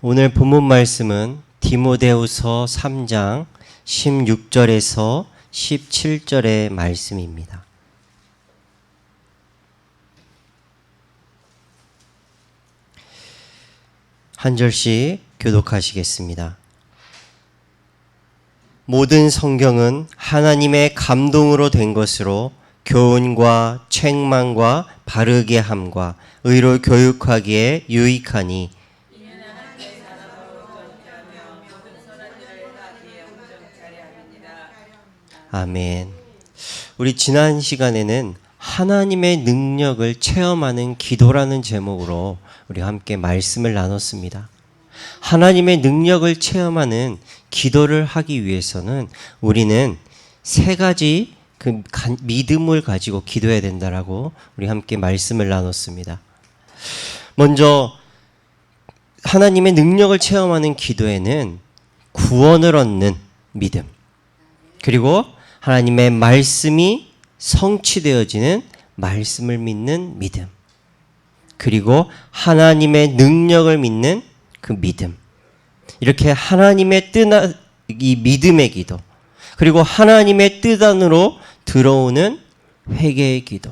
오늘 본문 말씀은 디모데후서 3장 16절에서 17절의 말씀입니다. 한 절씩 교독하시겠습니다. 모든 성경은 하나님의 감동으로 된 것으로 교훈과 책망과 바르게 함과 의로 교육하기에 유익하니 아멘. 우리 지난 시간에는 하나님의 능력을 체험하는 기도라는 제목으로 우리 함께 말씀을 나눴습니다. 하나님의 능력을 체험하는 기도를 하기 위해서는 우리는 세 가지 믿음을 가지고 기도해야 된다라고 우리 함께 말씀을 나눴습니다. 먼저 하나님의 능력을 체험하는 기도에는 구원을 얻는 믿음, 그리고 하나님의 말씀이 성취되어지는 말씀을 믿는 믿음, 그리고 하나님의 능력을 믿는 그 믿음, 이렇게 하나님의 이 믿음의 기도, 그리고 하나님의 뜻 안으로 들어오는 회개의 기도,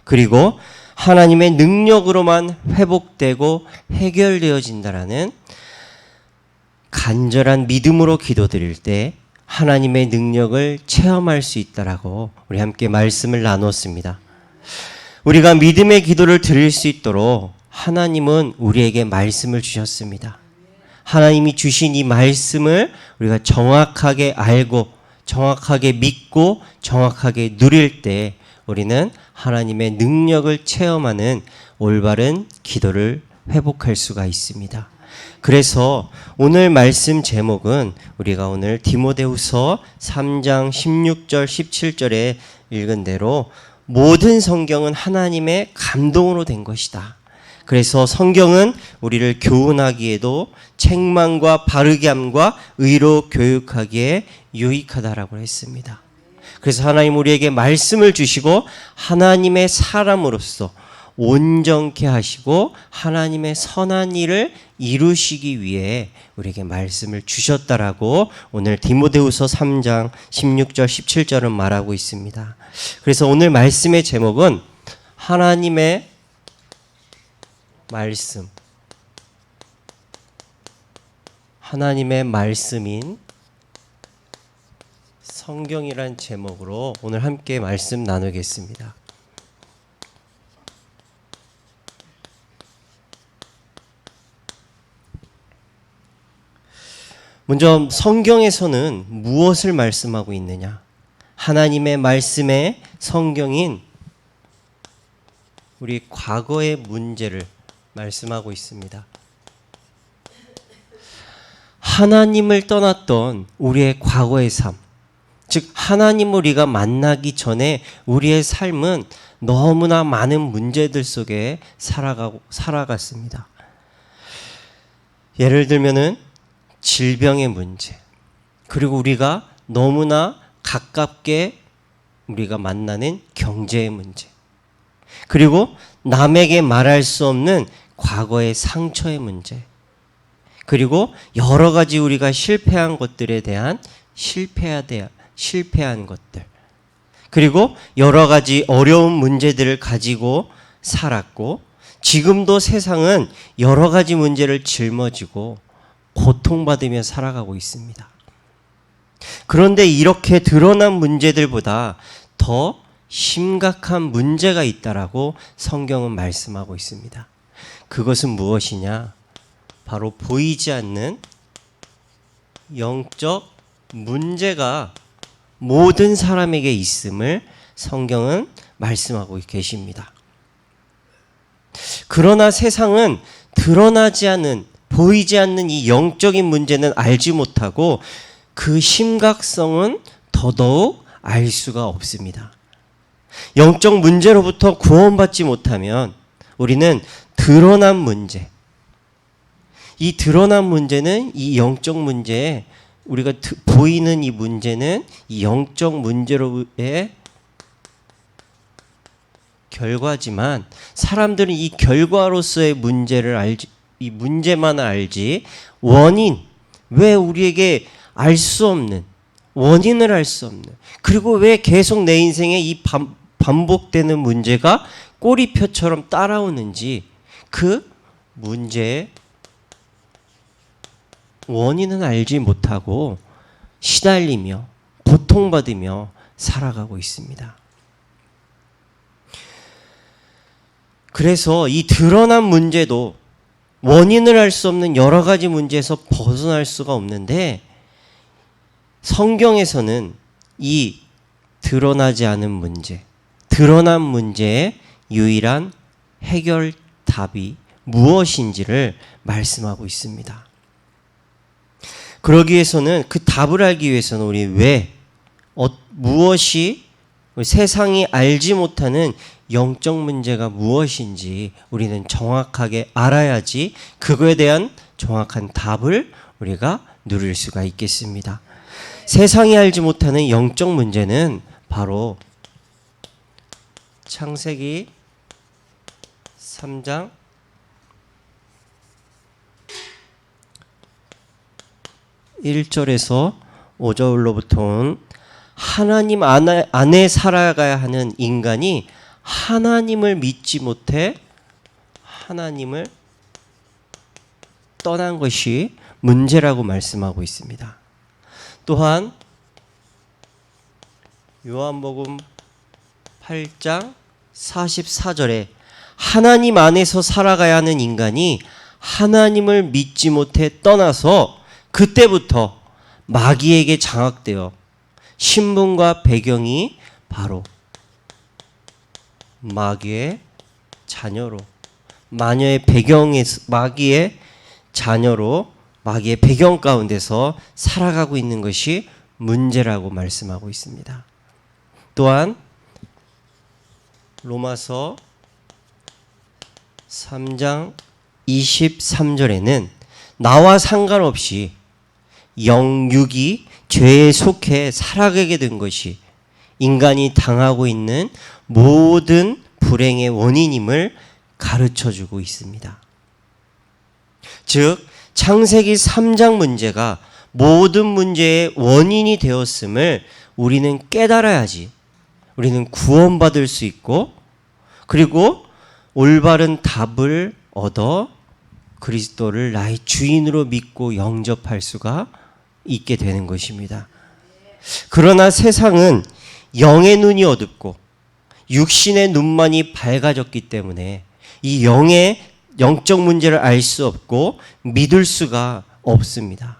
그리고 하나님의 능력으로만 회복되고 해결되어진다라는 간절한 믿음으로 기도드릴 때 하나님의 능력을 체험할 수 있다라고 우리 함께 말씀을 나눴습니다. 우리가 믿음의 기도를 드릴 수 있도록 하나님은 우리에게 말씀을 주셨습니다. 하나님이 주신 이 말씀을 우리가 정확하게 알고 정확하게 믿고 정확하게 누릴 때 우리는 하나님의 능력을 체험하는 올바른 기도를 회복할 수가 있습니다. 그래서 오늘 말씀 제목은 우리가 오늘 디모데후서 3장 16절 17절에 읽은 대로 모든 성경은 하나님의 감동으로 된 것이다. 그래서 성경은 우리를 교훈하기에도 책망과 바르게 함과 의로 교육하기에 유익하다라고 했습니다. 그래서 하나님 우리에게 말씀을 주시고 하나님의 사람으로서 온전케 하시고 하나님의 선한 일을 이루시기 위해 우리에게 말씀을 주셨다라고 오늘 디모데후서 3장 16절 17절은 말하고 있습니다. 그래서 오늘 말씀의 제목은 하나님의 말씀, 하나님의 말씀인 성경이란 제목으로 오늘 함께 말씀 나누겠습니다. 먼저 성경에서는 무엇을 말씀하고 있느냐? 하나님의 말씀의 성경인 우리 과거의 문제를 말씀하고 있습니다. 하나님을 떠났던 우리의 과거의 삶, 즉 하나님을 우리가 만나기 전에 우리의 삶은 너무나 많은 문제들 속에 살아갔습니다. 예를 들면은 질병의 문제, 그리고 우리가 너무나 가깝게 우리가 만나는 경제의 문제, 그리고 남에게 말할 수 없는 과거의 상처의 문제, 그리고 여러 가지 우리가 실패한 것들에 대한 실패한 것들, 그리고 여러 가지 어려운 문제들을 가지고 살았고 지금도 세상은 여러 가지 문제를 짊어지고 고통받으며 살아가고 있습니다. 그런데 이렇게 드러난 문제들보다 더 심각한 문제가 있다라고 성경은 말씀하고 있습니다. 그것은 무엇이냐? 바로 보이지 않는 영적 문제가 모든 사람에게 있음을 성경은 말씀하고 계십니다. 그러나 세상은 드러나지 않은, 보이지 않는 이 영적인 문제는 알지 못하고 그 심각성은 더더욱 알 수가 없습니다. 영적 문제로부터 구원받지 못하면 우리는 드러난 문제, 이 드러난 문제는 이 영적 문제에 우리가 보이는 이 문제는 이 영적 문제로의 결과지만 사람들은 이 결과로서의 문제를 이 문제만 알지 원인, 왜 우리에게 알 수 없는 원인을 알 수 없는, 그리고 왜 계속 내 인생에 이 반복되는 문제가 꼬리표처럼 따라오는지 그 문제의 원인은 알지 못하고 시달리며 고통받으며 살아가고 있습니다. 그래서 이 드러난 문제도 원인을 알 수 없는 여러 가지 문제에서 벗어날 수가 없는데, 성경에서는 이 드러나지 않은 문제, 드러난 문제의 유일한 해결답이 무엇인지를 말씀하고 있습니다. 그러기 위해서는, 그 답을 알기 위해서는 우리 무엇이 세상이 알지 못하는 영적 문제가 무엇인지 우리는 정확하게 알아야지 그거에 대한 정확한 답을 우리가 누릴 수가 있겠습니다. 세상이 알지 못하는 영적 문제는 바로 창세기 3장 1절에서 5절로부터 온 하나님 안에 살아가야 하는 인간이 하나님을 믿지 못해 하나님을 떠난 것이 문제라고 말씀하고 있습니다. 또한 요한복음 8장 44절에 하나님 안에서 살아가야 하는 인간이 하나님을 믿지 못해 떠나서 그때부터 마귀에게 장악되어 신분과 배경이 바로 마귀의 자녀로, 마녀의 배경에서, 마귀의 자녀로, 마귀의 배경 가운데서 살아가고 있는 것이 문제라고 말씀하고 있습니다. 또한 로마서 3장 23절에는 나와 상관없이 영육이 죄에 속해 살아가게 된 것이 인간이 당하고 있는 모든 불행의 원인임을 가르쳐주고 있습니다. 즉 창세기 3장 문제가 모든 문제의 원인이 되었음을 우리는 깨달아야지 우리는 구원받을 수 있고, 그리고 올바른 답을 얻어 그리스도를 나의 주인으로 믿고 영접할 수가 있게 되는 것입니다. 그러나 세상은 영의 눈이 어둡고 육신의 눈만이 밝아졌기 때문에 이 영적 문제를 알 수 없고 믿을 수가 없습니다.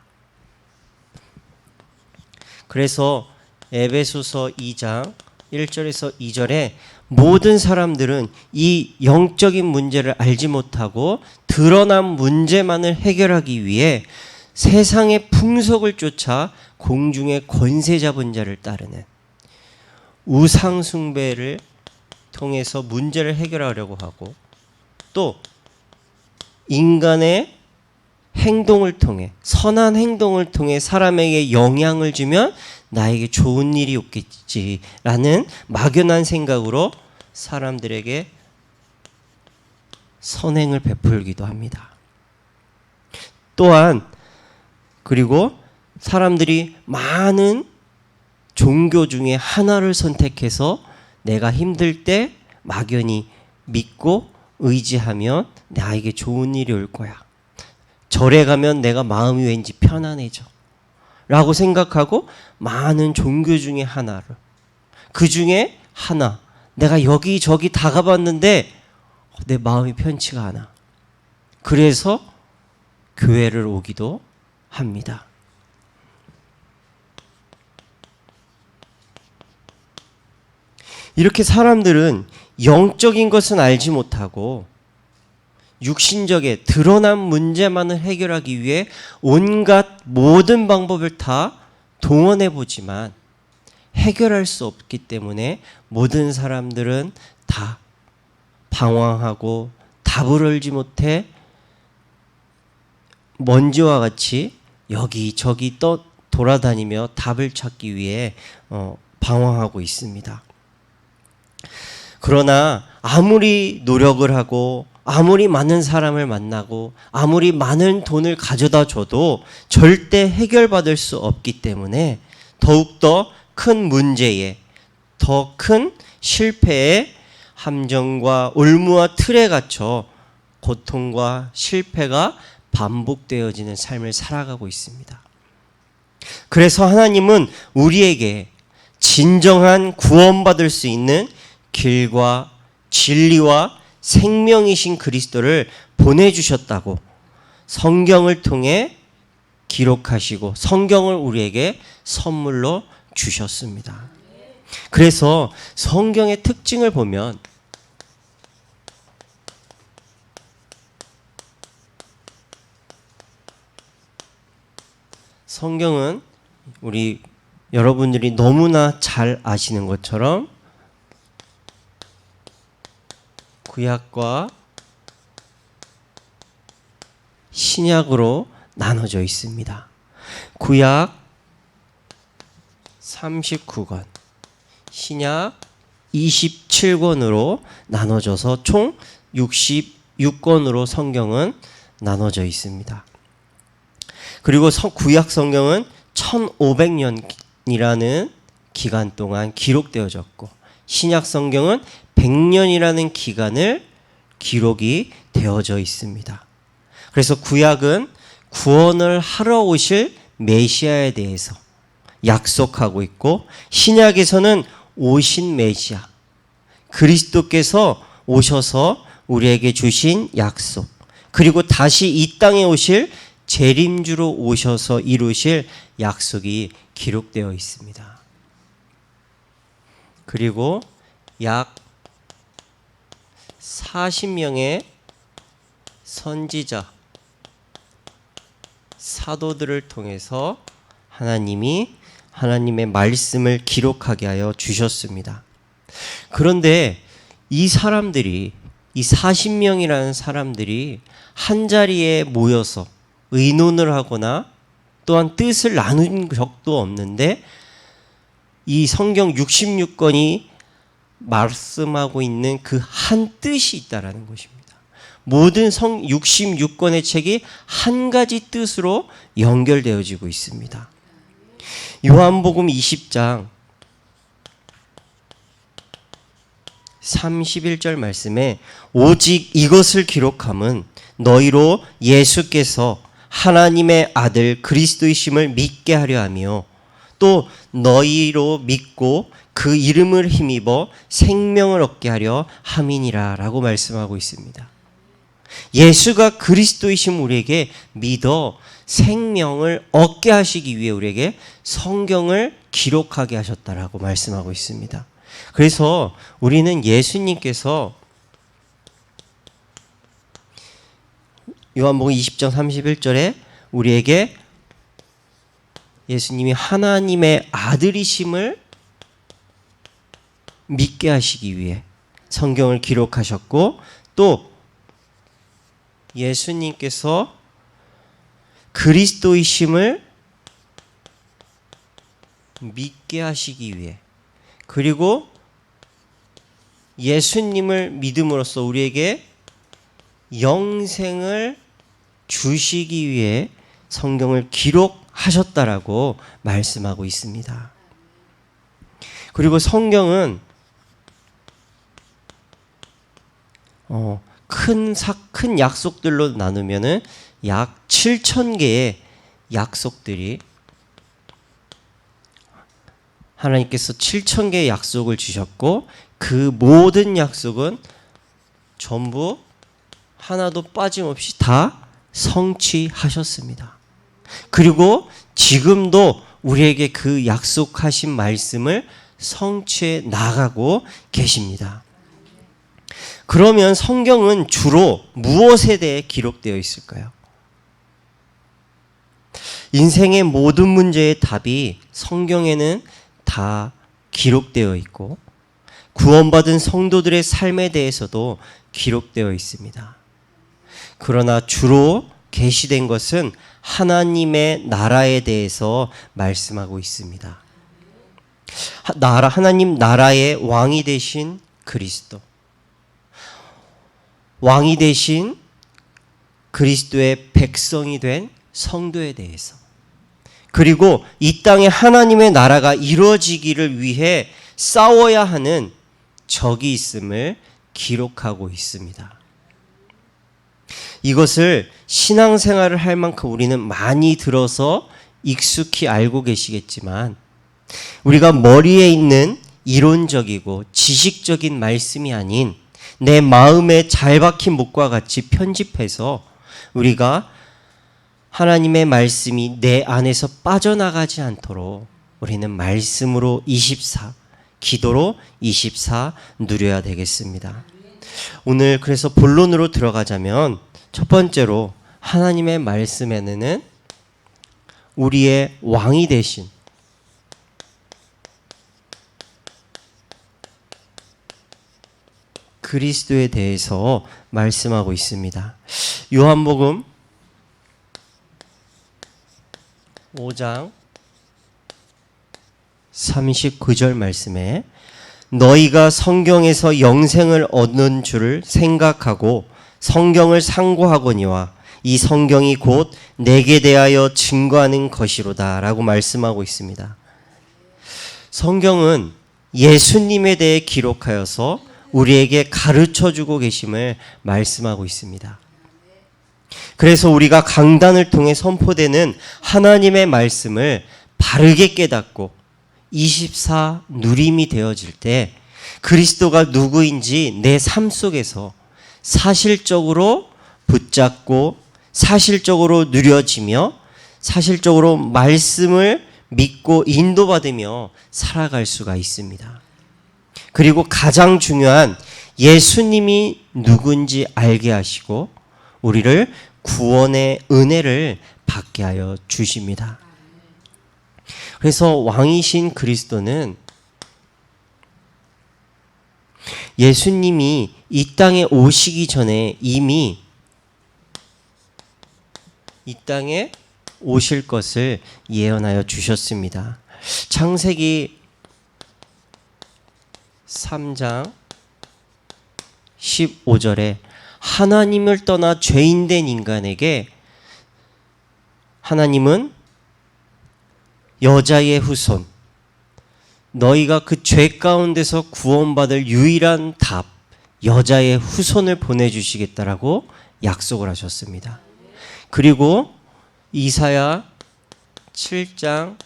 그래서 에베소서 2장 1절에서 2절에 모든 사람들은 이 영적인 문제를 알지 못하고 드러난 문제만을 해결하기 위해 세상의 풍속을 쫓아 공중의 권세 잡은 자를 따르는 우상 숭배를 통해서 문제를 해결하려고 하고, 또 인간의 행동을 통해, 선한 행동을 통해 사람에게 영향을 주면 나에게 좋은 일이 없겠지라는 막연한 생각으로 사람들에게 선행을 베풀기도 합니다. 또한 그리고 사람들이 많은 종교 중에 하나를 선택해서 내가 힘들 때 막연히 믿고 의지하면 나에게 좋은 일이 올 거야. 절에 가면 내가 마음이 왠지 편안해져 라고 생각하고 많은 종교 중에 하나를, 그 중에 하나, 내가 여기저기 다 가봤는데 내 마음이 편치가 않아. 그래서 교회를 오기도 합니다. 이렇게 사람들은 영적인 것은 알지 못하고 육신적에 드러난 문제만을 해결하기 위해 온갖 모든 방법을 다 동원해 보지만 해결할 수 없기 때문에 모든 사람들은 다 방황하고 답을 알지 못해 먼지와 같이 여기저기 돌아다니며 답을 찾기 위해 방황하고 있습니다. 그러나 아무리 노력을 하고 아무리 많은 사람을 만나고 아무리 많은 돈을 가져다 줘도 절대 해결받을 수 없기 때문에 더욱더 큰 문제에, 더 큰 실패에 함정과 올무와 틀에 갇혀 고통과 실패가 반복되어지는 삶을 살아가고 있습니다. 그래서 하나님은 우리에게 진정한 구원받을 수 있는 길과 진리와 생명이신 그리스도를 보내주셨다고 성경을 통해 기록하시고 성경을 우리에게 선물로 주셨습니다. 그래서 성경의 특징을 보면 성경은 우리 여러분들이 너무나 잘 아시는 것처럼 구약과 신약으로 나눠져 있습니다. 구약 39권, 신약 27권으로 나눠져서 총 66권으로 성경은 나눠져 있습니다. 그리고 구약 성경은 1500년이라는 기간 동안 기록되어졌고 신약 성경은 100년이라는 기간을 기록이 되어져 있습니다. 그래서 구약은 구원을 하러 오실 메시아에 대해서 약속하고 있고 신약에서는 오신 메시아 그리스도께서 오셔서 우리에게 주신 약속, 그리고 다시 이 땅에 오실 재림주로 오셔서 이루실 약속이 기록되어 있습니다. 그리고 약 40명의 선지자, 사도들을 통해서 하나님이 하나님의 말씀을 기록하게 하여 주셨습니다. 그런데 이 사람들이, 이 40명이라는 사람들이 한자리에 모여서 의논을 하거나 또한 뜻을 나눈 적도 없는데 이 성경 66권이 말씀하고 있는 그 한 뜻이 있다라는 것입니다. 모든 66권의 책이 한 가지 뜻으로 연결되어지고 있습니다. 요한복음 20장 31절 말씀에 오직 이것을 기록함은 너희로 예수께서 하나님의 아들 그리스도이심을 믿게 하려 하며 또 너희로 믿고 그 이름을 힘입어 생명을 얻게 하려 함이니라 라고 말씀하고 있습니다. 예수가 그리스도이심 우리에게 믿어 생명을 얻게 하시기 위해 우리에게 성경을 기록하게 하셨다라고 말씀하고 있습니다. 그래서 우리는 예수님께서 요한복음 20장 31절에 우리에게 예수님이 하나님의 아들이심을 믿게 하시기 위해 성경을 기록하셨고 또 예수님께서 그리스도이심을 믿게 하시기 위해 그리고 예수님을 믿음으로써 우리에게 영생을 주시기 위해 성경을 기록하셨다라고 말씀하고 있습니다. 그리고 성경은 큰 약속들로 나누면은 약 7,000개의 약속들이 하나님께서 7,000개의 약속을 주셨고 그 모든 약속은 전부 하나도 빠짐없이 다 성취하셨습니다. 그리고 지금도 우리에게 그 약속하신 말씀을 성취해 나가고 계십니다. 그러면 성경은 주로 무엇에 대해 기록되어 있을까요? 인생의 모든 문제의 답이 성경에는 다 기록되어 있고 구원받은 성도들의 삶에 대해서도 기록되어 있습니다. 그러나 주로 계시된 것은 하나님의 나라에 대해서 말씀하고 있습니다. 하나님 나라의 왕이 되신 그리스도. 왕이 되신 그리스도의 백성이 된 성도에 대해서, 그리고 이 땅에 하나님의 나라가 이루어지기를 위해 싸워야 하는 적이 있음을 기록하고 있습니다. 이것을 신앙생활을 할 만큼 우리는 많이 들어서 익숙히 알고 계시겠지만, 우리가 머리에 있는 이론적이고 지식적인 말씀이 아닌 내 마음에 잘 박힌 목과 같이 편집해서 우리가 하나님의 말씀이 내 안에서 빠져나가지 않도록 우리는 말씀으로 24, 기도로 24 누려야 되겠습니다. 오늘 그래서 본론으로 들어가자면, 첫 번째로 하나님의 말씀에는 우리의 왕이 되신 그리스도에 대해서 말씀하고 있습니다. 요한복음 5장 39절 말씀에 너희가 성경에서 영생을 얻는 줄을 생각하고 성경을 상고하거니와 이 성경이 곧 내게 대하여 증거하는 것이로다 라고 말씀하고 있습니다. 성경은 예수님에 대해 기록하여서 우리에게 가르쳐주고 계심을 말씀하고 있습니다. 그래서 우리가 강단을 통해 선포되는 하나님의 말씀을 바르게 깨닫고 24 누림이 되어질 때 그리스도가 누구인지 내 삶 속에서 사실적으로 붙잡고 사실적으로 누려지며 사실적으로 말씀을 믿고 인도받으며 살아갈 수가 있습니다. 그리고 가장 중요한 예수님이 누군지 알게 하시고 우리를 구원의 은혜를 받게 하여 주십니다. 그래서 왕이신 그리스도는 예수님이 이 땅에 오시기 전에 이미 이 땅에 오실 것을 예언하여 주셨습니다. 창세기 3장 15절에 하나님을 떠나 죄인된 인간에게 하나님은 여자의 후손, 너희가 그 죄 가운데서 구원받을 유일한 답, 여자의 후손을 보내주시겠다라고 약속을 하셨습니다. 그리고 이사야 7장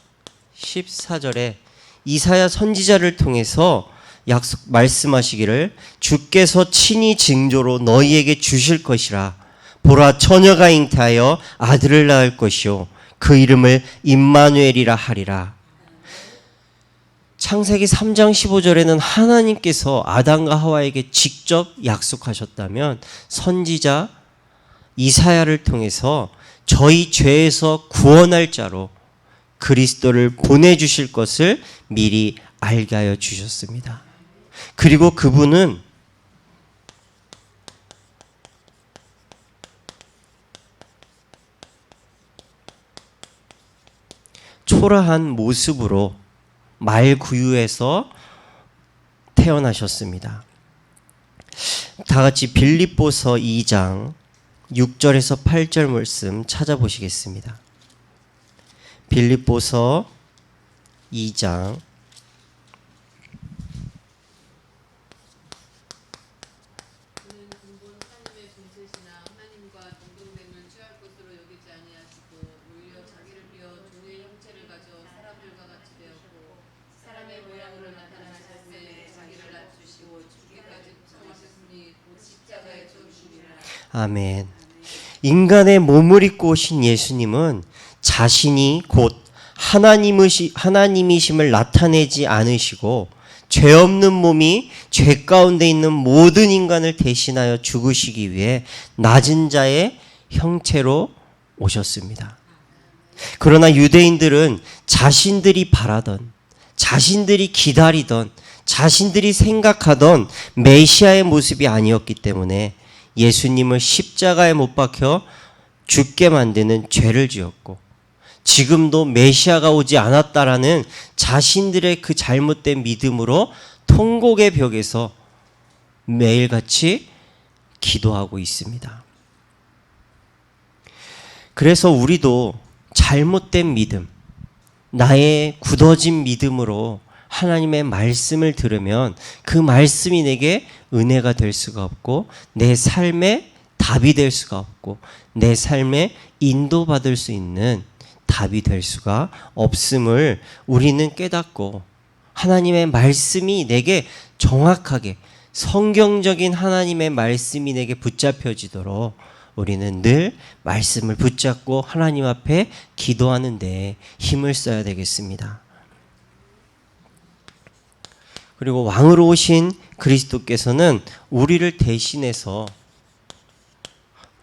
14절에 이사야 선지자를 통해서 말씀하시기를 주께서 친히 징조로 너희에게 주실 것이라. 보라, 처녀가 잉태하여 아들을 낳을 것이요 그 이름을 임마누엘이라 하리라. 창세기 3장 15절에는 하나님께서 아담과 하와에게 직접 약속하셨다면 선지자 이사야를 통해서 저희 죄에서 구원할 자로 그리스도를 보내주실 것을 미리 알게 하여 주셨습니다. 그리고 그분은 초라한 모습으로 말구유에서 태어나셨습니다. 다 같이 빌립보서 2장 6절에서 8절 말씀 찾아보시겠습니다. 빌립보서 2장 아멘. 인간의 몸을 입고 오신 예수님은 자신이 곧 하나님이심을 나타내지 않으시고 죄 없는 몸이 죄 가운데 있는 모든 인간을 대신하여 죽으시기 위해 낮은 자의 형체로 오셨습니다. 그러나 유대인들은 자신들이 바라던, 자신들이 기다리던, 자신들이 생각하던 메시아의 모습이 아니었기 때문에 예수님을 십자가에 못 박혀 죽게 만드는 죄를 지었고, 지금도 메시아가 오지 않았다라는 자신들의 그 잘못된 믿음으로 통곡의 벽에서 매일같이 기도하고 있습니다. 그래서 우리도 잘못된 믿음, 나의 굳어진 믿음으로 하나님의 말씀을 들으면 그 말씀이 내게 은혜가 될 수가 없고 내 삶에 답이 될 수가 없고 내 삶에 인도받을 수 있는 답이 될 수가 없음을 우리는 깨닫고 하나님의 말씀이 내게 정확하게 성경적인 하나님의 말씀이 내게 붙잡혀지도록 우리는 늘 말씀을 붙잡고 하나님 앞에 기도하는 데 힘을 써야 되겠습니다. 그리고 왕으로 오신 그리스도께서는 우리를 대신해서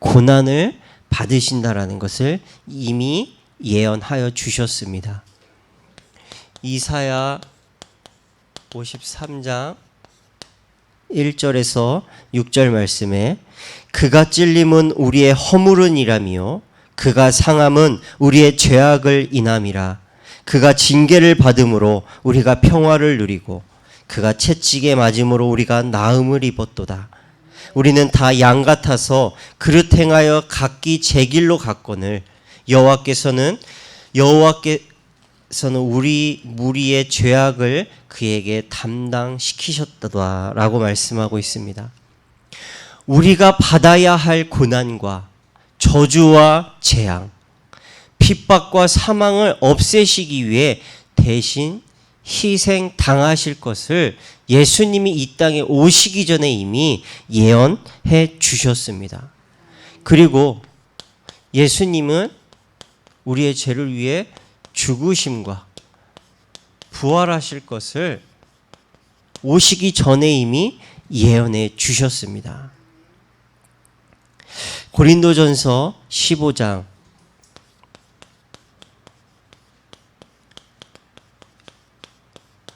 고난을 받으신다라는 것을 이미 예언하여 주셨습니다. 이사야 53장 1절에서 6절 말씀에 그가 찔림은 우리의 허물은 일함이요 그가 상함은 우리의 죄악을 인함이라. 그가 징계를 받음으로 우리가 평화를 누리고 그가 채찍에 맞음으로 우리가 나음을 입었도다. 우리는 다 양 같아서 그릇 행하여 각기 제 길로 갔거늘 여호와께서는 우리 무리의 죄악을 그에게 담당시키셨다라고 말씀하고 있습니다. 우리가 받아야 할 고난과 저주와 재앙, 핍박과 사망을 없애시기 위해 대신 희생 당하실 것을 예수님이 이 땅에 오시기 전에 이미 예언해 주셨습니다. 그리고 예수님은 우리의 죄를 위해 죽으심과 부활하실 것을 오시기 전에 이미 예언해 주셨습니다. 고린도전서 15장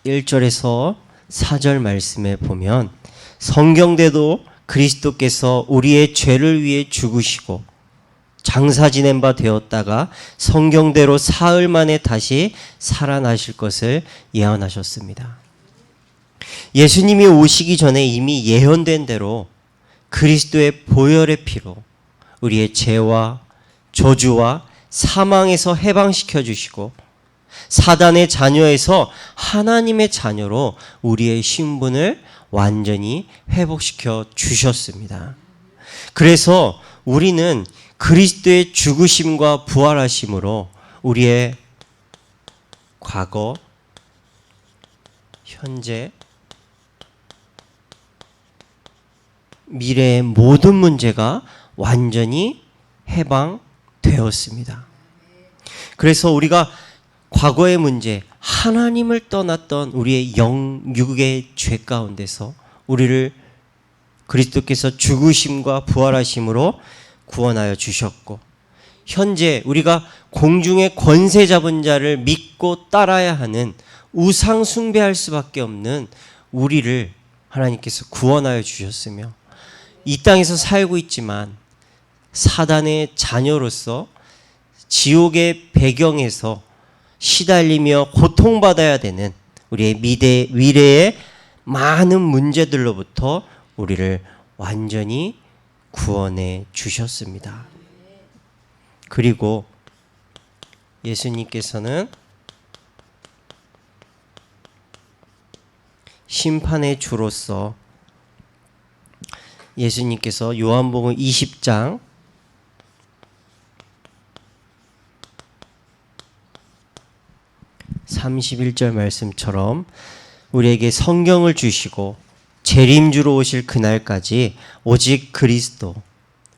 1절에서 4절 말씀에 보면 성경대로 그리스도께서 우리의 죄를 위해 죽으시고 장사 지낸 바 되었다가 성경대로 사흘 만에 다시 살아나실 것을 예언하셨습니다. 예수님이 오시기 전에 이미 예언된 대로 그리스도의 보혈의 피로 우리의 죄와 저주와 사망에서 해방시켜 주시고 사단의 자녀에서 하나님의 자녀로 우리의 신분을 완전히 회복시켜 주셨습니다. 그래서 우리는 그리스도의 죽으심과 부활하심으로 우리의 과거, 현재, 미래의 모든 문제가 완전히 해방되었습니다. 그래서 우리가 과거의 문제, 하나님을 떠났던 우리의 육의 죄 가운데서 우리를 그리스도께서 죽으심과 부활하심으로 구원하여 주셨고, 현재 우리가 공중의 권세 잡은 자를 믿고 따라야 하는 우상 숭배할 수밖에 없는 우리를 하나님께서 구원하여 주셨으며, 이 땅에서 살고 있지만 사단의 자녀로서 지옥의 배경에서 시달리며 고통받아야 되는 우리의 미래의 많은 문제들로부터 우리를 완전히 구원해 주셨습니다. 그리고 예수님께서는 심판의 주로서 예수님께서 요한복음 20장 31절 말씀처럼 우리에게 성경을 주시고 재림주로 오실 그날까지 오직 그리스도,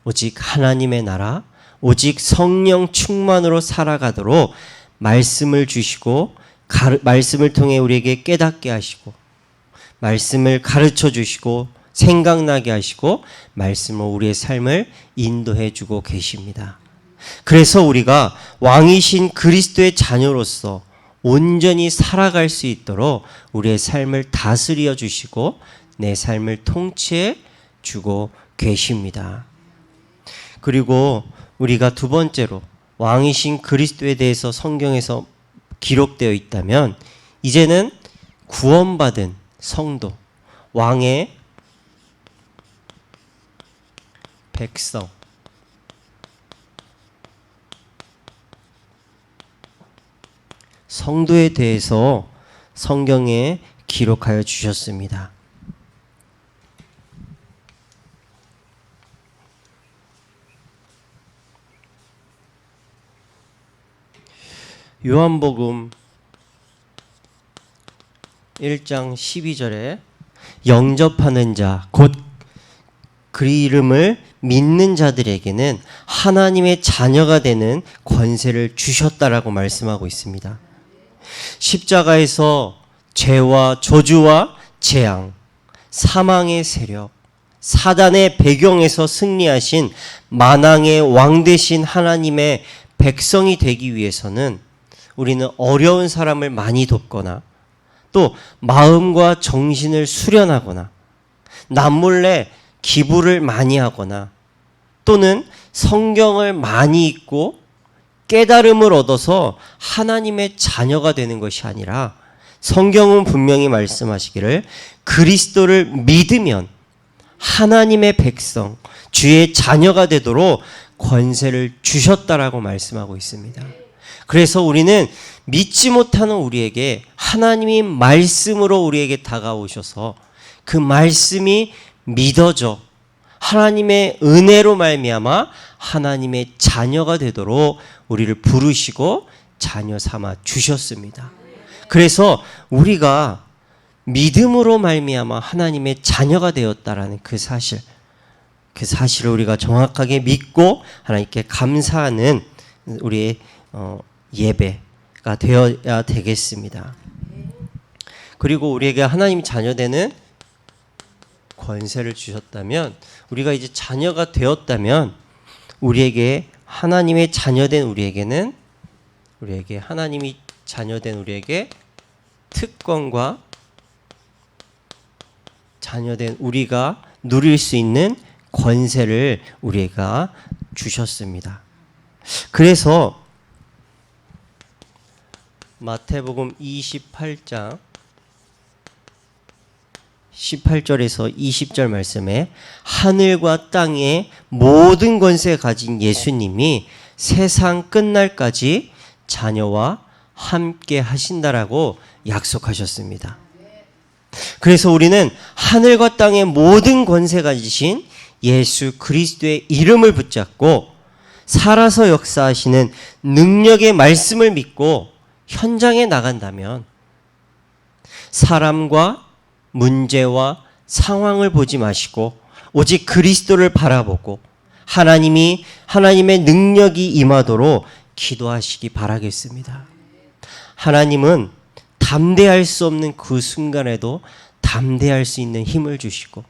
오직 하나님의 나라, 오직 성령 충만으로 살아가도록 말씀을 주시고 말씀을 통해 우리에게 깨닫게 하시고 말씀을 가르쳐 주시고 생각나게 하시고 말씀으로 우리의 삶을 인도해 주고 계십니다. 그래서 우리가 왕이신 그리스도의 자녀로서 온전히 살아갈 수 있도록 우리의 삶을 다스려 주시고 내 삶을 통치해 주고 계십니다. 그리고 우리가 두 번째로 왕이신 그리스도에 대해서 성경에서 기록되어 있다면 이제는 구원받은 성도, 왕의 백성. 성도에 대해서 성경에 기록하여 주셨습니다. 요한복음 1장 12절에 영접하는 자, 곧 그 이름을 믿는 자들에게는 하나님의 자녀가 되는 권세를 주셨다라고 말씀하고 있습니다. 십자가에서 죄와 저주와 재앙, 사망의 세력, 사단의 배경에서 승리하신 만왕의 왕 되신 하나님의 백성이 되기 위해서는 우리는 어려운 사람을 많이 돕거나 또 마음과 정신을 수련하거나 남몰래 기부를 많이 하거나 또는 성경을 많이 읽고 깨달음을 얻어서 하나님의 자녀가 되는 것이 아니라 성경은 분명히 말씀하시기를 그리스도를 믿으면 하나님의 백성, 주의 자녀가 되도록 권세를 주셨다라고 말씀하고 있습니다. 그래서 우리는 믿지 못하는 우리에게 하나님이 말씀으로 우리에게 다가오셔서 그 말씀이 믿어져 하나님의 은혜로 말미암아 하나님의 자녀가 되도록 우리를 부르시고 자녀 삼아 주셨습니다. 그래서 우리가 믿음으로 말미암아 하나님의 자녀가 되었다라는 그 사실을 우리가 정확하게 믿고 하나님께 감사하는 우리의 예배가 되어야 되겠습니다. 그리고 우리에게 하나님 자녀되는 권세를 주셨다면, 우리가 이제 자녀가 되었다면 우리에게 하나님의 자녀된 하나님이 자녀된 우리에게 특권과 자녀된 우리가 누릴 수 있는 권세를 우리가 주셨습니다. 그래서 마태복음 28장 18절에서 20절 말씀에 하늘과 땅의 모든 권세 가진 예수님이 세상 끝날까지 자녀와 함께 하신다라고 약속하셨습니다. 그래서 우리는 하늘과 땅의 모든 권세 가지신 예수 그리스도의 이름을 붙잡고 살아서 역사하시는 능력의 말씀을 믿고 현장에 나간다면 사람과 문제와 상황을 보지 마시고 오직 그리스도를 바라보고 하나님의 능력이 임하도록 기도하시기 바라겠습니다. 하나님은 담대할 수 없는 그 순간에도 담대할 수 있는 힘을 주시고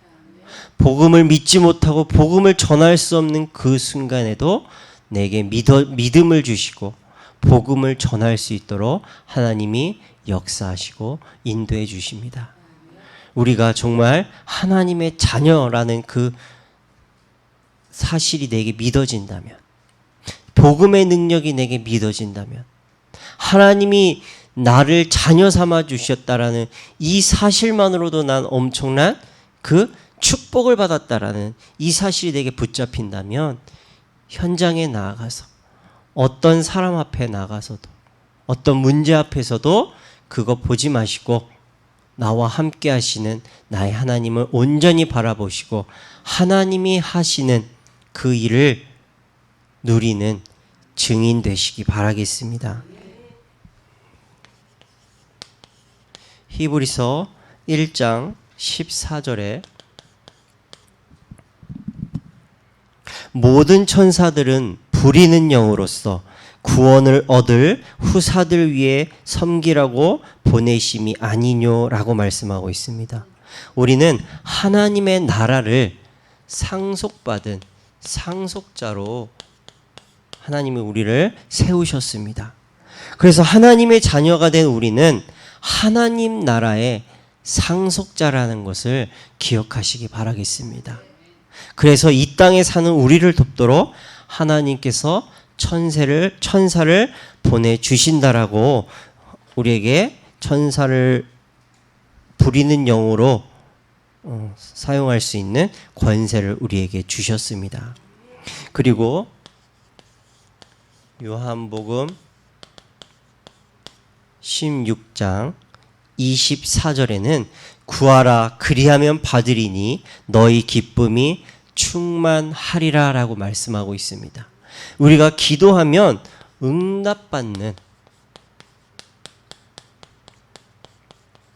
복음을 믿지 못하고 복음을 전할 수 없는 그 순간에도 내게 믿음을 주시고 복음을 전할 수 있도록 하나님이 역사하시고 인도해 주십니다. 우리가 정말 하나님의 자녀라는 그 사실이 내게 믿어진다면, 복음의 능력이 내게 믿어진다면, 하나님이 나를 자녀 삼아 주셨다라는 이 사실만으로도 난 엄청난 그 축복을 받았다라는 이 사실이 내게 붙잡힌다면 현장에 나아가서 어떤 사람 앞에 나가서도 어떤 문제 앞에서도 그거 보지 마시고 나와 함께 하시는 나의 하나님을 온전히 바라보시고 하나님이 하시는 그 일을 누리는 증인 되시기 바라겠습니다. 히브리서 1장 14절에 모든 천사들은 부리는 영으로서 구원을 얻을 후사들 위해 섬기라고 보내심이 아니뇨라고 말씀하고 있습니다. 우리는 하나님의 나라를 상속받은 상속자로 하나님이 우리를 세우셨습니다. 그래서 하나님의 자녀가 된 우리는 하나님 나라의 상속자라는 것을 기억하시기 바라겠습니다. 그래서 이 땅에 사는 우리를 돕도록 하나님께서 천사를 보내주신다라고 우리에게 천사를 부리는 영으로 사용할 수 있는 권세를 우리에게 주셨습니다. 그리고 요한복음 16장 24절에는 구하라 그리하면 받으리니 너희 기쁨이 충만하리라 라고 말씀하고 있습니다. 우리가 기도하면 응답받는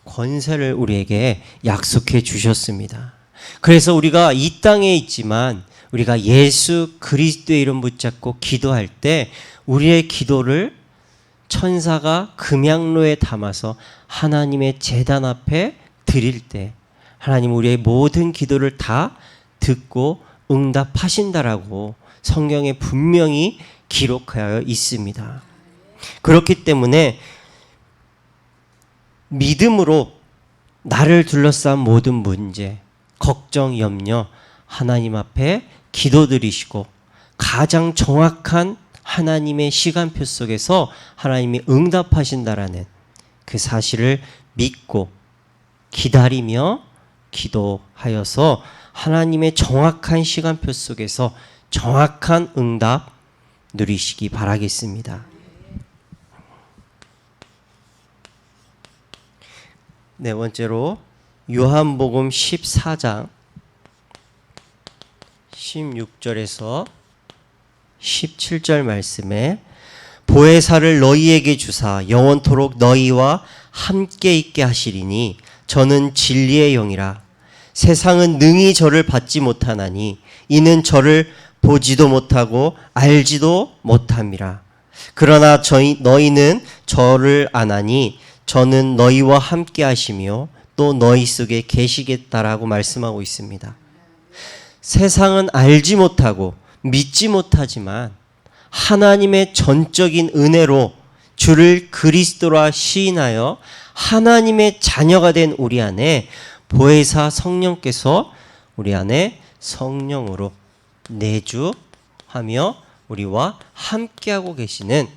권세를 우리에게 약속해 주셨습니다. 그래서 우리가 이 땅에 있지만 우리가 예수 그리스도의 이름 붙잡고 기도할 때 우리의 기도를 천사가 금양로에 담아서 하나님의 제단 앞에 드릴 때 하나님 우리의 모든 기도를 다 듣고 응답하신다라고 성경에 분명히 기록하여 있습니다. 그렇기 때문에 믿음으로 나를 둘러싼 모든 문제, 걱정, 염려 하나님 앞에 기도드리시고 가장 정확한 하나님의 시간표 속에서 하나님이 응답하신다라는 그 사실을 믿고 기다리며 기도하여서 하나님의 정확한 시간표 속에서 정확한 응답 누리시기 바라겠습니다. 네 번째로 요한복음 14장 16절에서 17절 말씀에 보혜사를 너희에게 주사 영원토록 너희와 함께 있게 하시리니 저는 진리의 영이라. 세상은 능히 저를 받지 못하나니 이는 저를 보지도 못하고 알지도 못함이라. 그러나 너희는 저를 아나니 저는 너희와 함께 하시며 또 너희 속에 계시겠다라고 말씀하고 있습니다. 세상은 알지 못하고 믿지 못하지만 하나님의 전적인 은혜로 주를 그리스도라 시인하여 하나님의 자녀가 된 우리 안에 보혜사 성령께서 우리 안에 성령으로 내주하며 우리와 함께하고 계시는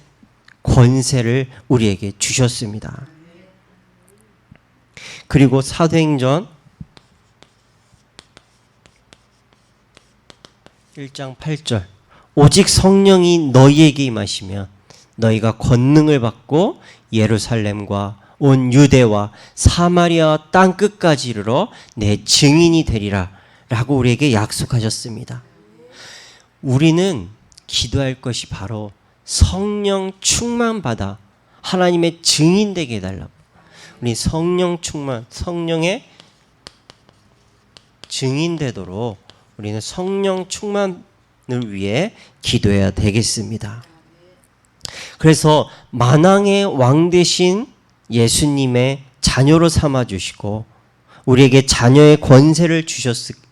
권세를 우리에게 주셨습니다. 그리고 사도행전 1장 8절 오직 성령이 너희에게 임하시면 너희가 권능을 받고 예루살렘과 온 유대와 사마리아 땅 끝까지 이르러 내 증인이 되리라 라고 우리에게 약속하셨습니다. 우리는 기도할 것이 바로 성령 충만 받아 하나님의 증인 되게 해달라고. 우리 성령 충만, 성령의 증인 되도록 우리는 성령 충만을 위해 기도해야 되겠습니다. 그래서 만왕의 왕 되신 예수님의 자녀로 삼아주시고 우리에게 자녀의 권세를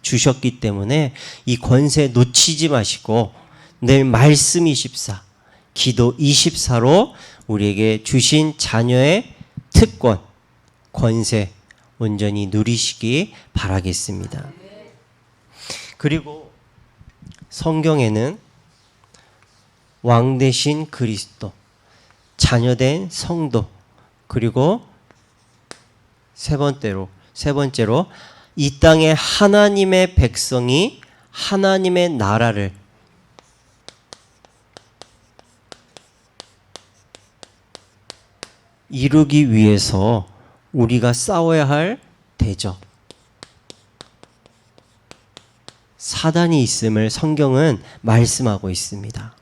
주셨기 때문에 이 권세 놓치지 마시고 늘 말씀 24, 기도 24로 우리에게 주신 자녀의 특권, 권세 온전히 누리시기 바라겠습니다. 그리고 성경에는 왕 되신 그리스도, 자녀된 성도, 그리고 세 번째로 이 땅에 하나님의 백성이 하나님의 나라를 이루기 위해서 우리가 싸워야 할 대적 사단이 있음을 성경은 말씀하고 있습니다.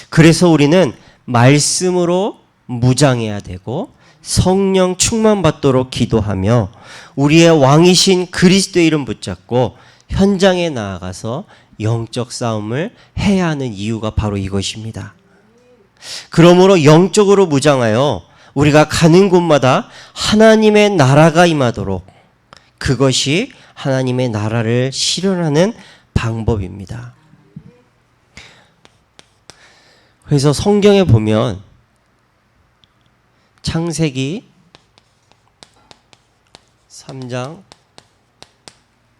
그래서 우리는 말씀으로 무장해야 되고 성령 충만받도록 기도하며 우리의 왕이신 그리스도의 이름 붙잡고 현장에 나아가서 영적 싸움을 해야 하는 이유가 바로 이것입니다. 그러므로 영적으로 무장하여 우리가 가는 곳마다 하나님의 나라가 임하도록 그것이 하나님의 나라를 실현하는 방법입니다. 그래서 성경에 보면 창세기 3장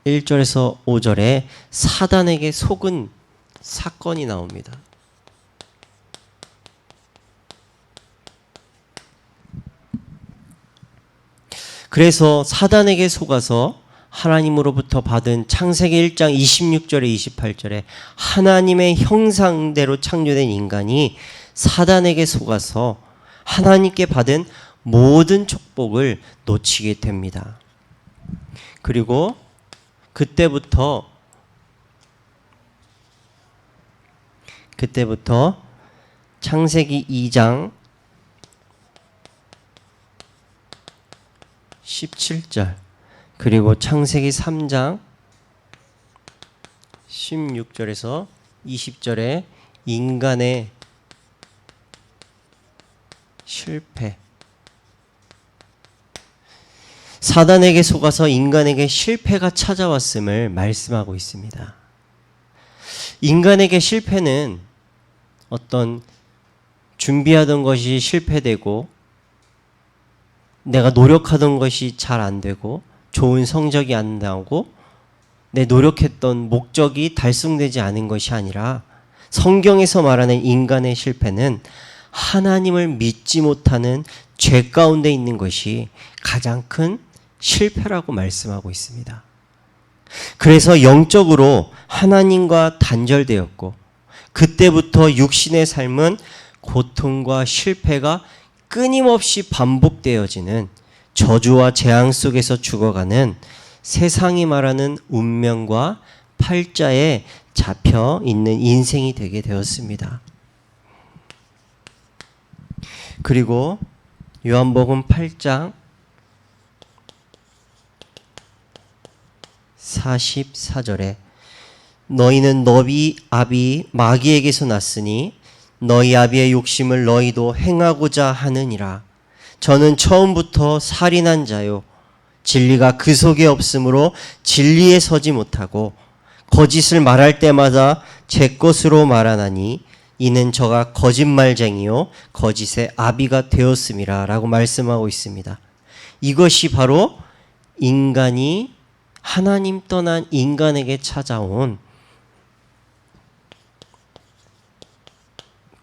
1절에서 5절에 사단에게 속은 사건이 나옵니다. 그래서 사단에게 속아서 하나님으로부터 받은 창세기 1장 26절에 28절에 하나님의 형상대로 창조된 인간이 사단에게 속아서 하나님께 받은 모든 축복을 놓치게 됩니다. 그리고 그때부터 창세기 2장 17절 그리고 창세기 3장 16절에서 20절에 인간의 실패, 사단에게 속아서 인간에게 실패가 찾아왔음을 말씀하고 있습니다. 인간에게 실패는 어떤 준비하던 것이 실패되고 내가 노력하던 것이 잘 안 되고 좋은 성적이 안 나오고 내 노력했던 목적이 달성되지 않은 것이 아니라 성경에서 말하는 인간의 실패는 하나님을 믿지 못하는 죄 가운데 있는 것이 가장 큰 실패라고 말씀하고 있습니다. 그래서 영적으로 하나님과 단절되었고 그때부터 육신의 삶은 고통과 실패가 끊임없이 반복되어지는 저주와 재앙 속에서 죽어가는 세상이 말하는 운명과 팔자에 잡혀 있는 인생이 되게 되었습니다. 그리고 요한복음 8장 44절에 너희는 너희 아비 마귀에게서 났으니 너희 아비의 욕심을 너희도 행하고자 하느니라. 저는 처음부터 살인한 자요 진리가 그 속에 없으므로 진리에 서지 못하고 거짓을 말할 때마다 제 것으로 말하나니 이는 저가 거짓말쟁이요 거짓의 아비가 되었음이라 라고 말씀하고 있습니다. 이것이 바로 인간이 하나님 떠난 인간에게 찾아온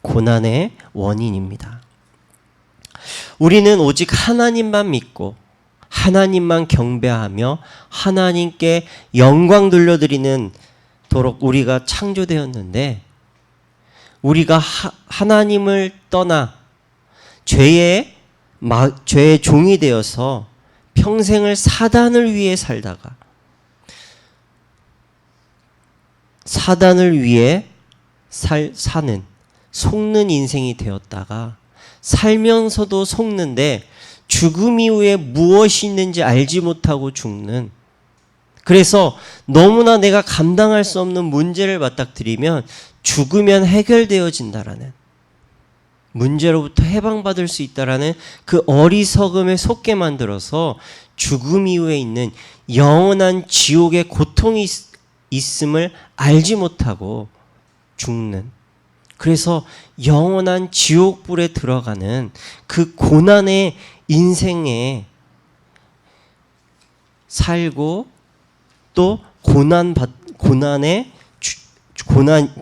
고난의 원인입니다. 우리는 오직 하나님만 믿고 하나님만 경배하며 하나님께 영광 돌려드리는 도록 우리가 창조되었는데 우리가 하나님을 떠나 죄의 종이 되어서 평생을 사단을 위해 살다가 사단을 위해 사는 속는 인생이 되었다가 살면서도 속는데 죽음 이후에 무엇이 있는지 알지 못하고 죽는, 그래서 너무나 내가 감당할 수 없는 문제를 맞닥뜨리면 죽으면 해결되어진다라는, 문제로부터 해방받을 수 있다라는 그 어리석음에 속게 만들어서 죽음 이후에 있는 영원한 지옥의 고통이 있음을 알지 못하고 죽는, 그래서 영원한 지옥불에 들어가는 그 고난의 인생에 살고 또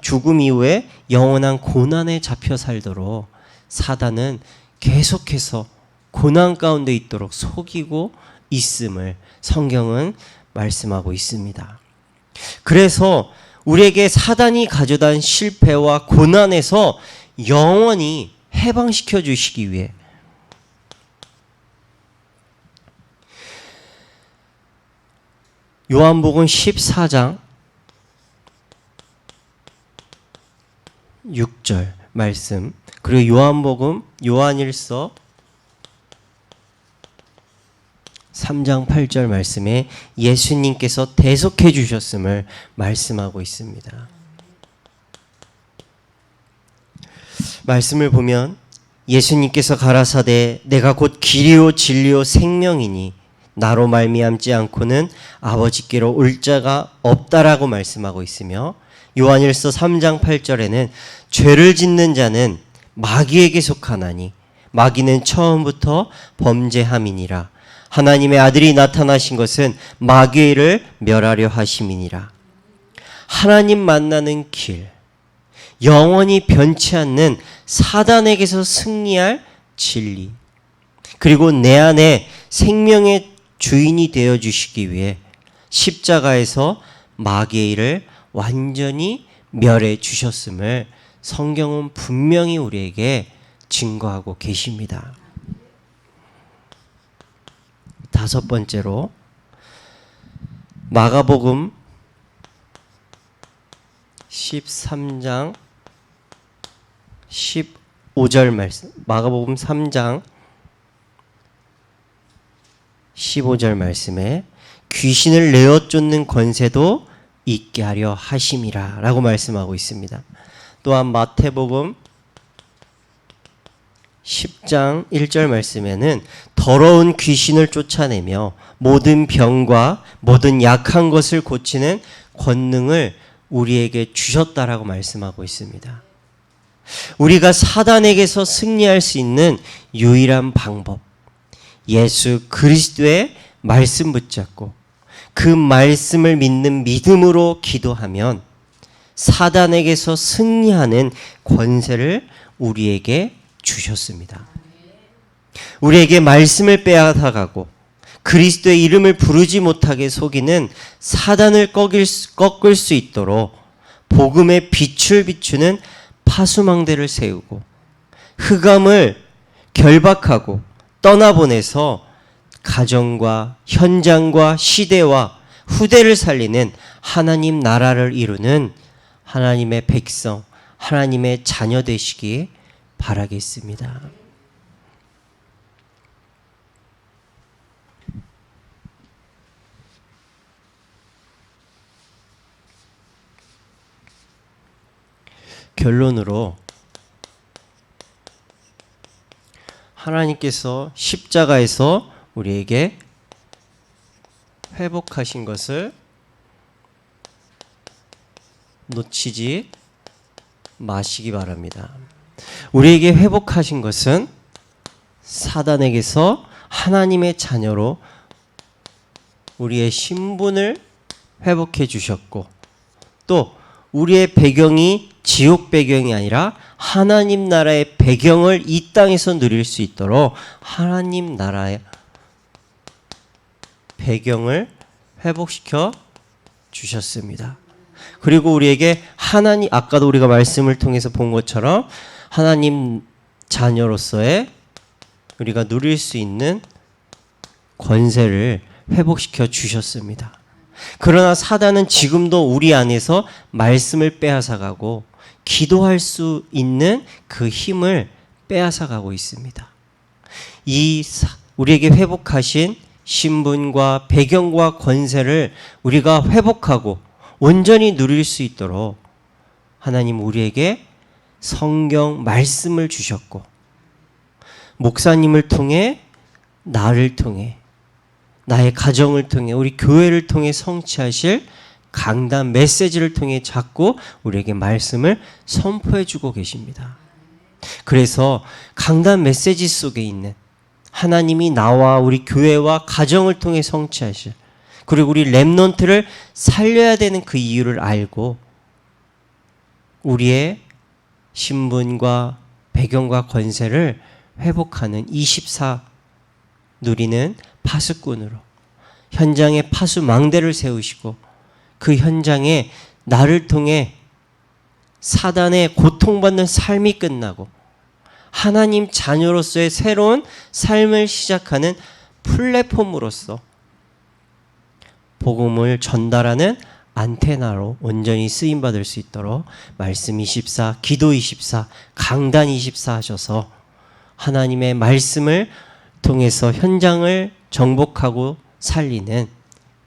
죽음 이후에 영원한 고난에 잡혀 살도록 사단은 계속해서 고난 가운데 있도록 속이고 있음을 성경은 말씀하고 있습니다. 그래서 우리에게 사단이 가져다 실패와 고난에서 영원히 해방시켜 주시기 위해 요한복음 14장 6절 말씀, 그리고 요한일서 3장 8절 말씀에 예수님께서 대속해 주셨음을 말씀하고 있습니다. 말씀을 보면 예수님께서 가라사대 내가 곧 길이요 진리요 생명이니 나로 말미암지 않고는 아버지께로 올 자가 없다라고 말씀하고 있으며, 요한일서 3장 8절에는 죄를 짓는 자는 마귀에게 속하나니 마귀는 처음부터 범죄함이니라. 하나님의 아들이 나타나신 것은 마귀를 멸하려 하심이니라. 하나님 만나는 길, 영원히 변치 않는 사단에게서 승리할 진리, 그리고 내 안에 생명의 주인이 되어주시기 위해 십자가에서 마귀의 일을 완전히 멸해 주셨음을 성경은 분명히 우리에게 증거하고 계십니다. 다섯 번째로 마가복음 13장 15절 말씀, 마가복음 3장 15절 말씀에 귀신을 내어 쫓는 권세도 있게 하려 하심이라 라고 말씀하고 있습니다. 또한 마태복음 10장 1절 말씀에는 더러운 귀신을 쫓아내며 모든 병과 모든 약한 것을 고치는 권능을 우리에게 주셨다라고 말씀하고 있습니다. 우리가 사단에게서 승리할 수 있는 유일한 방법, 예수 그리스도의 말씀 붙잡고 그 말씀을 믿는 믿음으로 기도하면 사단에게서 승리하는 권세를 우리에게 주셨습니다. 우리에게 말씀을 빼앗아가고 그리스도의 이름을 부르지 못하게 속이는 사단을 꺾을 수 있도록 복음의 빛을 비추는 파수망대를 세우고 흑암을 결박하고 떠나보내서 가정과 현장과 시대와 후대를 살리는 하나님 나라를 이루는 하나님의 백성, 하나님의 자녀 되시기 바라겠습니다. 결론으로 하나님께서 십자가에서 우리에게 회복하신 것을 놓치지 마시기 바랍니다. 우리에게 회복하신 것은 사단에게서 하나님의 자녀로 우리의 신분을 회복해 주셨고, 또 우리의 배경이 지옥 배경이 아니라 하나님 나라의 배경을 이 땅에서 누릴 수 있도록 하나님 나라의 배경을 회복시켜 주셨습니다. 그리고 우리에게 하나님, 아까도 우리가 말씀을 통해서 본 것처럼 하나님 자녀로서의 우리가 누릴 수 있는 권세를 회복시켜 주셨습니다. 그러나 사단은 지금도 우리 안에서 말씀을 빼앗아가고 기도할 수 있는 그 힘을 빼앗아가고 있습니다. 우리에게 회복하신 신분과 배경과 권세를 우리가 회복하고 온전히 누릴 수 있도록 하나님 우리에게 성경 말씀을 주셨고, 목사님을 통해, 나를 통해, 나의 가정을 통해, 우리 교회를 통해 성취하실 강단 메시지를 통해 자꾸 우리에게 말씀을 선포해 주고 계십니다. 그래서 강단 메시지 속에 있는 하나님이 나와 우리 교회와 가정을 통해 성취하실, 그리고 우리 렘넌트를 살려야 되는 그 이유를 알고 우리의 신분과 배경과 권세를 회복하는 24 누리는 파수꾼으로 현장에 파수망대를 세우시고 그 현장에 나를 통해 사단의 고통받는 삶이 끝나고 하나님 자녀로서의 새로운 삶을 시작하는 플랫폼으로서 복음을 전달하는 안테나로 온전히 쓰임받을 수 있도록 말씀 24, 기도 24, 강단 24 하셔서 하나님의 말씀을 통해서 현장을 정복하고 살리는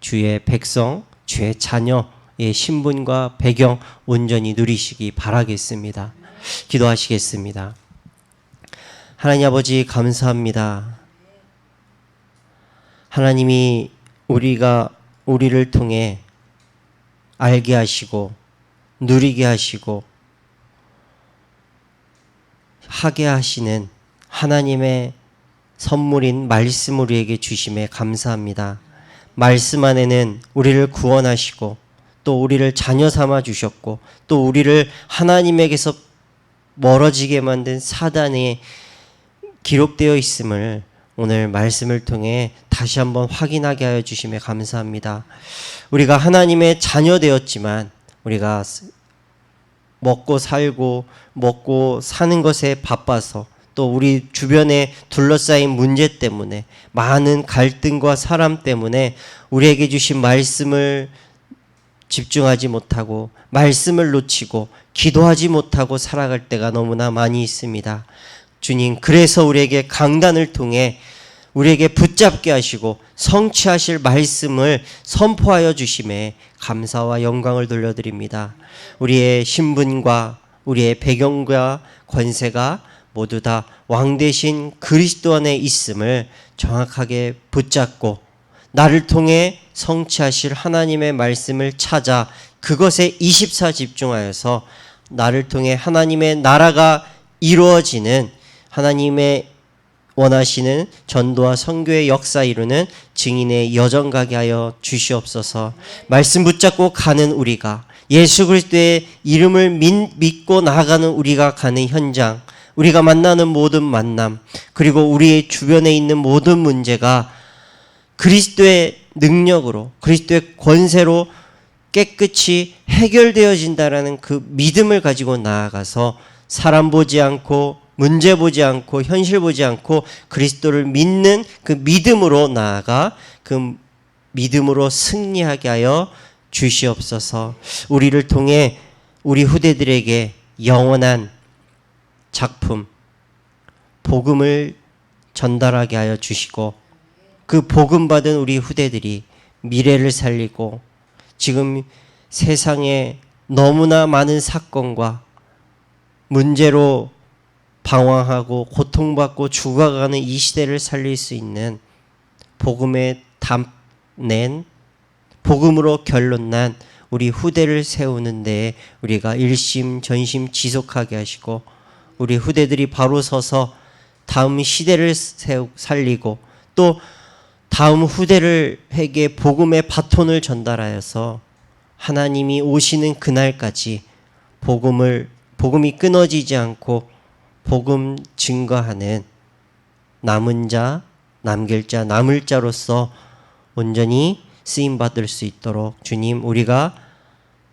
주의 백성, 주의 자녀의 신분과 배경 온전히 누리시기 바라겠습니다. 기도하시겠습니다. 하나님 아버지 감사합니다. 하나님이 우리를 통해 알게 하시고 누리게 하시고 하게 하시는 하나님의 선물인 말씀 우리에게 주심에 감사합니다. 말씀 안에는 우리를 구원하시고 또 우리를 자녀 삼아 주셨고 또 우리를 하나님에게서 멀어지게 만든 사단에 기록되어 있음을 오늘 말씀을 통해 다시 한번 확인하게 하여 주심에 감사합니다. 우리가 하나님의 자녀 되었지만 우리가 먹고 살고 먹고 사는 것에 바빠서 또 우리 주변에 둘러싸인 문제 때문에 많은 갈등과 사람 때문에 우리에게 주신 말씀을 집중하지 못하고 말씀을 놓치고 기도하지 못하고 살아갈 때가 너무나 많이 있습니다. 주님, 그래서 우리에게 강단을 통해 우리에게 붙잡게 하시고 성취하실 말씀을 선포하여 주심에 감사와 영광을 돌려드립니다. 우리의 신분과 우리의 배경과 권세가 모두 다 왕 대신 그리스도 안에 있음을 정확하게 붙잡고 나를 통해 성취하실 하나님의 말씀을 찾아 그것에 24 집중하여서 나를 통해 하나님의 나라가 이루어지는 하나님의 원하시는 전도와 선교의 역사 이루는 증인의 여정 가게 하여 주시옵소서. 말씀 붙잡고 가는 우리가 예수 그리스도의 이름을 믿고 나아가는 우리가 가는 현장, 우리가 만나는 모든 만남, 그리고 우리의 주변에 있는 모든 문제가 그리스도의 능력으로 그리스도의 권세로 깨끗이 해결되어진다라는 그 믿음을 가지고 나아가서 사람 보지 않고 문제 보지 않고 현실 보지 않고 그리스도를 믿는 그 믿음으로 나아가 그 믿음으로 승리하게 하여 주시옵소서. 우리를 통해 우리 후대들에게 영원한 작품 복음을 전달하게 하여 주시고 그 복음 받은 우리 후대들이 미래를 살리고 지금 세상에 너무나 많은 사건과 문제로 방황하고 고통받고 죽어가는 이 시대를 살릴 수 있는 복음에 담낸 복음으로 결론난 우리 후대를 세우는 데 우리가 일심 전심 지속하게 하시고 우리 후대들이 바로 서서 다음 시대를 살리고 또 다음 후대에게 복음의 바톤을 전달하여서 하나님이 오시는 그날까지 복음이 끊어지지 않고 복음 증거하는 남은 자, 남길 자, 남을 자로서 온전히 쓰임 받을 수 있도록 주님 우리가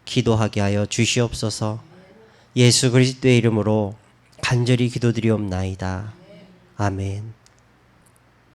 기도하게 하여 주시옵소서. 예수 그리스도의 이름으로 간절히 기도드리옵나이다. 아멘.